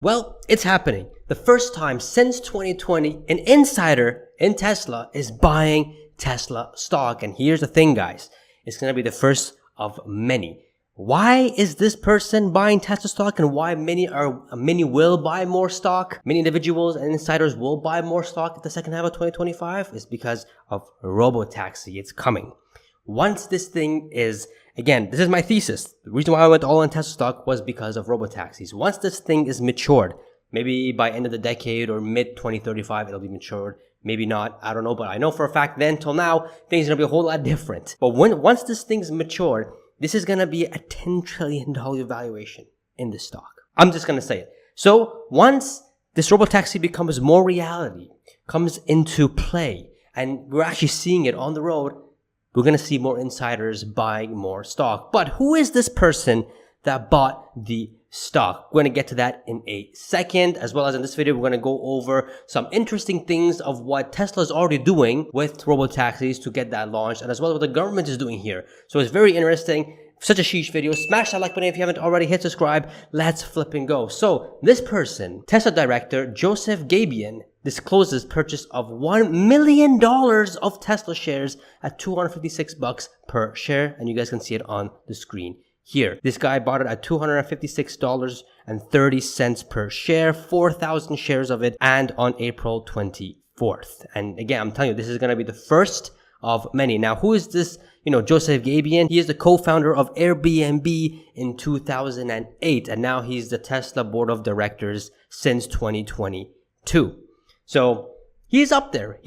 Well, it's happening. The first time since 2020, an insider in Tesla is buying Tesla stock. And here's the thing, guys. It's going to be the first of many. Why is this person buying Tesla stock, and why many will buy more stock? Many individuals and insiders will buy more stock at the second half of 2025 is because of Robotaxi. It's coming. Once this thing is, again, this is my thesis. The reason why I went all in Tesla stock was because of Robotaxis. Once this thing is matured, maybe by end of the decade or mid 2035, it'll be matured. Maybe not, I don't know, but I know for a fact then till now, things are gonna be a whole lot different. But once this thing's matured, this is gonna be a $10 trillion valuation in this stock. I'm just gonna say it. So once this Robotaxi becomes more reality, comes into play, and we're actually seeing it on the road, we're going to see more insiders buying more stock. But who is this person that bought the stock? We're going to get to that in a second. As well as in this video, we're going to go over some interesting things of what Tesla is already doing with Robotaxis to get that launched, and as well as what the government is doing here. So it's very interesting. Such a sheesh video. Smash that like button if you haven't already. Hit subscribe. Let's flip and go. So this person, Tesla director Joseph Gabian, discloses purchase of $1 million of Tesla shares at $256 per share. And you guys can see it on the screen here. This guy bought it at $256.30 per share, 4,000 shares of it, and on April 24th. And again, I'm telling you, this is going to be the first of many. Now, who is this, Joseph Gabian? He is the co-founder of Airbnb in 2008, and now he's the Tesla board of directors since 2022. So he's up there.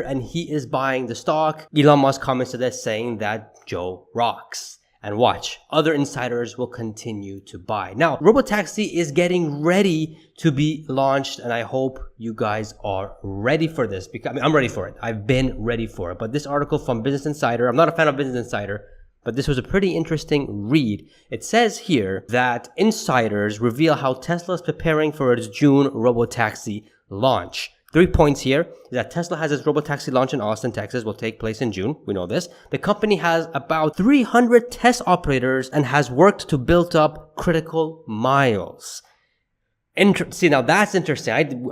And he is buying the stock. Elon Musk comments to this saying that Joe rocks. And watch, other insiders will continue to buy. Now, Robotaxi is getting ready to be launched, and I hope you guys are ready for this. Because I'm ready for it. I've been ready for it. But this article from Business Insider, I'm not a fan of Business Insider, but this was a pretty interesting read. It says here that insiders reveal how Tesla is preparing for its June Robotaxi launch. 3 points here is that Tesla has its Robotaxi launch in Austin, Texas, will take place in June. We know this. The company has about 300 test operators and has worked to build up critical miles. See, now that's interesting.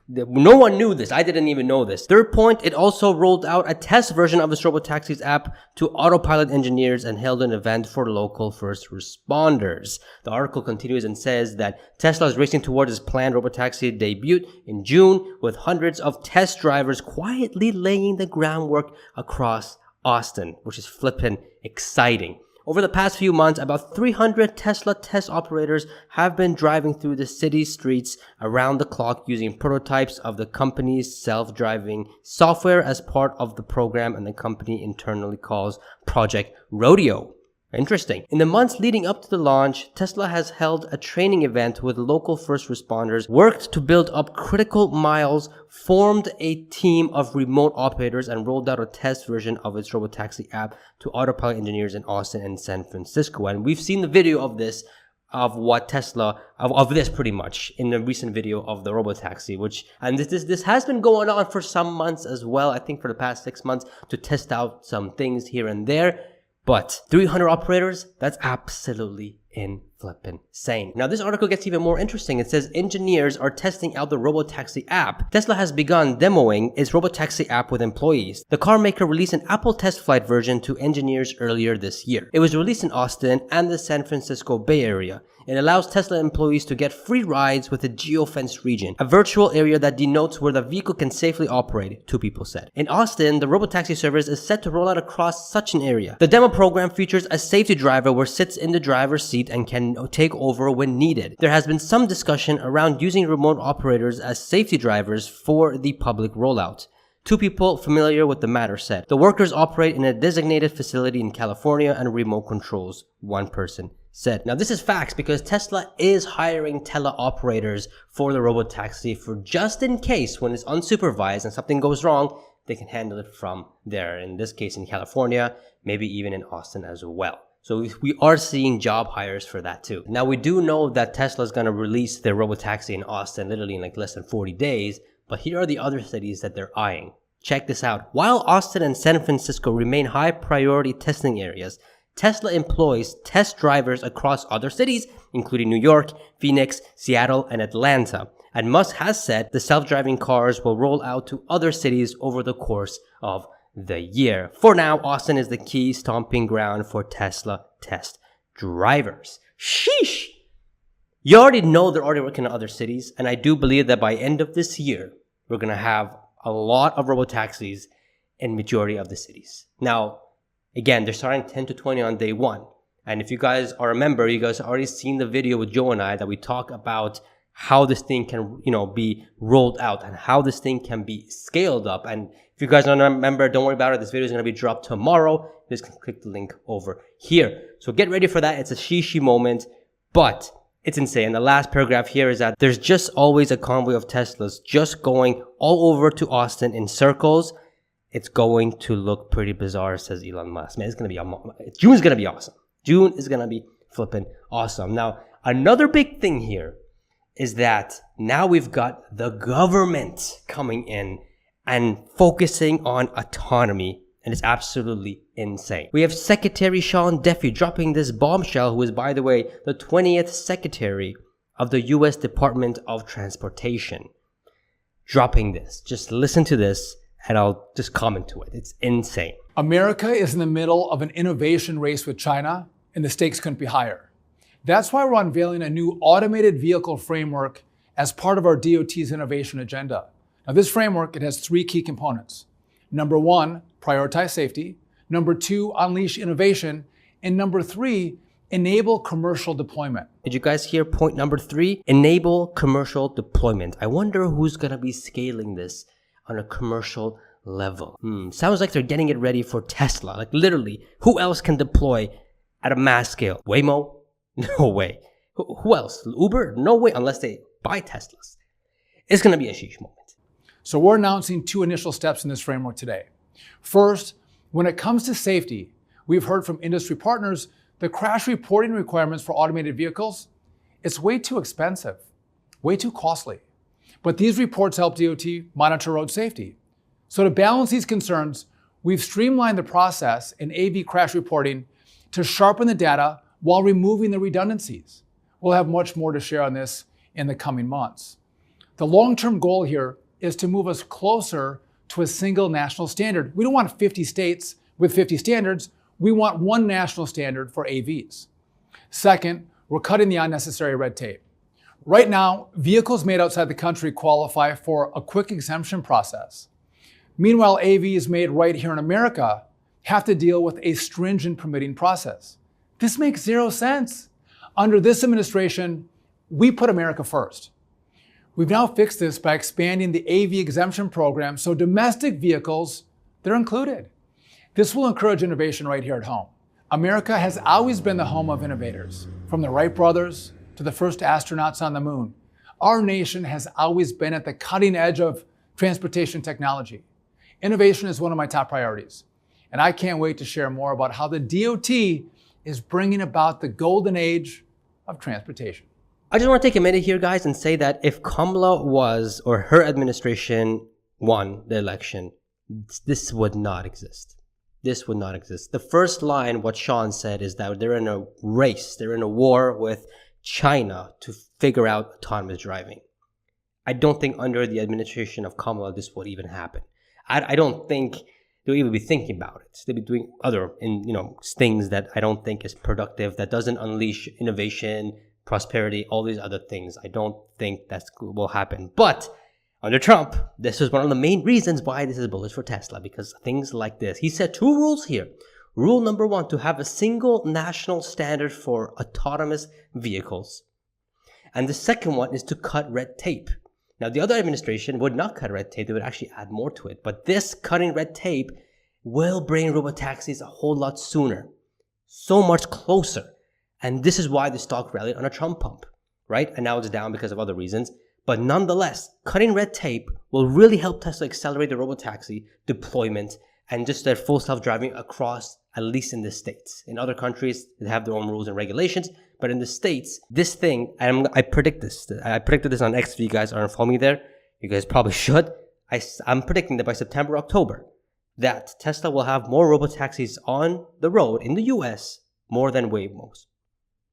No one knew this. I didn't even know this. Third point, it also rolled out a test version of its Robotaxis app to autopilot engineers and held an event for local first responders. The article continues and says that Tesla is racing towards its planned Robotaxi debut in June, with hundreds of test drivers quietly laying the groundwork across Austin, which is flippin' exciting. Over the past few months, about 300 Tesla test operators have been driving through the city's streets around the clock using prototypes of the company's self-driving software as part of the program, and the company internally calls Project Rodeo. Interesting. In the months leading up to the launch, Tesla has held a training event with local first responders, worked to build up critical miles, formed a team of remote operators, and rolled out a test version of its Robotaxi app to autopilot engineers in Austin and San Francisco. And we've seen the video of this, of what Tesla, of this pretty much in the recent video of the Robotaxi, and this has been going on for some months as well. I think for the past 6 months to test out some things here and there. But 300 operators, that's absolutely insane. Now, this article gets even more interesting. It says engineers are testing out the Robotaxi app. Tesla has begun demoing its Robotaxi app with employees. The car maker released an Apple test flight version to engineers earlier this year. It was released in Austin and the San Francisco Bay Area. It allows Tesla employees to get free rides with a geofenced region, a virtual area that denotes where the vehicle can safely operate, 2 people said. In Austin, the Robotaxi service is set to roll out across such an area. The demo program features a safety driver where sits in the driver's seat and can take over when needed. There has been some discussion around using remote operators as safety drivers for the public rollout. 2 people familiar with the matter said. The workers operate in a designated facility in California and remote controls, 1 person said. Now, this is facts because Tesla is hiring teleoperators for the Robotaxi for just in case when it's unsupervised and something goes wrong, they can handle it from there. In this case, in California, maybe even in Austin as well. So we are seeing job hires for that too. Now, we do know that Tesla is going to release their Robotaxi in Austin literally in like less than 40 days. But here are the other cities that they're eyeing. Check this out. While Austin and San Francisco remain high priority testing areas, Tesla employs test drivers across other cities, including New York, Phoenix, Seattle, and Atlanta. And Musk has said the self-driving cars will roll out to other cities over the course of the year. For now, Austin is the key stomping ground for Tesla test drivers. Sheesh! You already know they're already working in other cities, and I do believe that by end of this year, we're going to have a lot of robotaxis in majority of the cities. Now, again, they're starting 10 to 20 on day one. And if you guys remember, you guys already seen the video with Joe and I that we talk about how this thing can, be rolled out and how this thing can be scaled up. And if you guys don't remember, don't worry about it. This video is going to be dropped tomorrow. Just click the link over here. So get ready for that. It's a shishi moment, but it's insane. The last paragraph here is that there's just always a convoy of Teslas just going all over to Austin in circles. It's going to look pretty bizarre, says Elon Musk. Man, it's going to be, June's going to be awesome. June is going to be flipping awesome. Now, another big thing here is that now we've got the government coming in and focusing on autonomy, and it's absolutely insane. We have Secretary Sean Duffy dropping this bombshell, who is, by the way, the 20th Secretary of the U.S. Department of Transportation. Dropping this. Just listen to this, and I'll just comment to it. It's insane. America is in the middle of an innovation race with China, and the stakes couldn't be higher. That's why we're unveiling a new automated vehicle framework as part of our DOT's innovation agenda. Now, this framework, it has 3 key components. Number 1, prioritize safety. Number 2, unleash innovation. And number 3, enable commercial deployment. Did you guys hear point number 3? Enable commercial deployment. I wonder who's going to be scaling this on a commercial level. Sounds like they're getting it ready for Tesla. Like literally, who else can deploy at a mass scale? Waymo? No way. Who else? Uber? No way, unless they buy Teslas. It's going to be a sheesh moment. So we're announcing 2 initial steps in this framework today. First, when it comes to safety, we've heard from industry partners the crash reporting requirements for automated vehicles, it's way too expensive, way too costly. But these reports help DOT monitor road safety. So to balance these concerns, we've streamlined the process in AV crash reporting to sharpen the data while removing the redundancies. We'll have much more to share on this in the coming months. The long-term goal here is to move us closer to a single national standard. We don't want 50 states with 50 standards. We want one national standard for AVs. Second, we're cutting the unnecessary red tape. Right now, vehicles made outside the country qualify for a quick exemption process. Meanwhile, AVs made right here in America have to deal with a stringent permitting process. This makes 0 sense. Under this administration, we put America first. We've now fixed this by expanding the AV exemption program so domestic vehicles, they're included. This will encourage innovation right here at home. America has always been the home of innovators, from the Wright brothers to the first astronauts on the moon. Our nation has always been at the cutting edge of transportation technology. Innovation is one of my top priorities, and I can't wait to share more about how the DOT is bringing about the golden age of transportation. I just want to take a minute here, guys, and say that if Kamala was, or her administration won the election, this would not exist. This would not exist. The first line, what Sean said, is that they're in a race, they're in a war with China to figure out autonomous driving. I don't think under the administration of Kamala this would even happen. I don't think they'll even be thinking about it. They'll be doing other things that I don't think is productive, that doesn't unleash innovation, prosperity, all these other things. I don't think that will happen. But under Trump, this is one of the main reasons why this is bullish for Tesla, because things like this. He set 2 rules here. Rule number 1, to have a single national standard for autonomous vehicles. And the second one is to cut red tape. Now, the other administration would not cut red tape. They would actually add more to it. But this cutting red tape will bring robotaxis a whole lot sooner, so much closer. And this is why the stock rallied on a Trump pump, right? And now it's down because of other reasons. But nonetheless, cutting red tape will really help Tesla accelerate the robotaxi deployment and just their full self-driving across, at least in the States. In other countries, they have their own rules and regulations. But in the States, this thing, and I predict this. I predicted this on X. If you guys aren't following me there, you guys probably should. I'm predicting that by September, October, that Tesla will have more robotaxis on the road in the US more than Waymo's.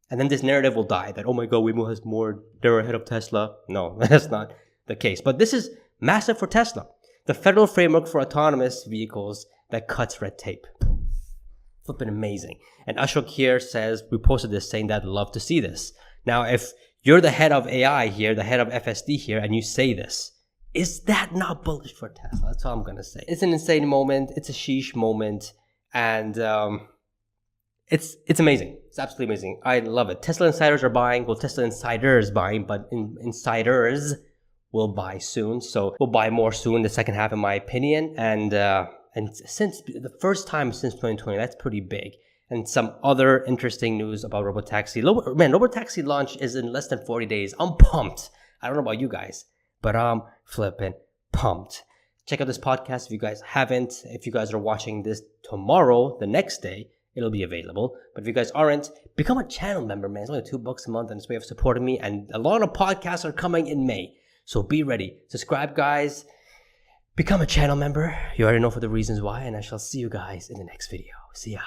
And then this narrative will die that, oh my God, Waymo has more, they're ahead of Tesla. No, that's not the case. But this is massive for Tesla. The federal framework for autonomous vehicles that cuts red tape. Flipping amazing. And Ashok here says, we posted this saying that I'd love to see this. Now, if you're the head of AI here, the head of FSD here, and you say this, is that not bullish for Tesla? That's all I'm going to say. It's an insane moment. It's a sheesh moment. And it's amazing. It's absolutely amazing. I love it. Tesla insiders are buying. Well, Tesla insiders buying, but insiders will buy soon. So we'll buy more soon, the second half, in my opinion. And since the first time since 2020, that's pretty big. And some other interesting news about Robotaxi. Man, Robotaxi launch is in less than 40 days. I'm pumped. I don't know about you guys, but I'm flipping pumped. Check out this podcast if you guys haven't. If you guys are watching this tomorrow, the next day, it'll be available. But if you guys aren't, become a channel member, man. It's only $2 a month, and it's a way of supporting me. And a lot of podcasts are coming in May. So be ready. Subscribe, guys. Become a channel member. You already know for the reasons why. And I shall see you guys in the next video. See ya.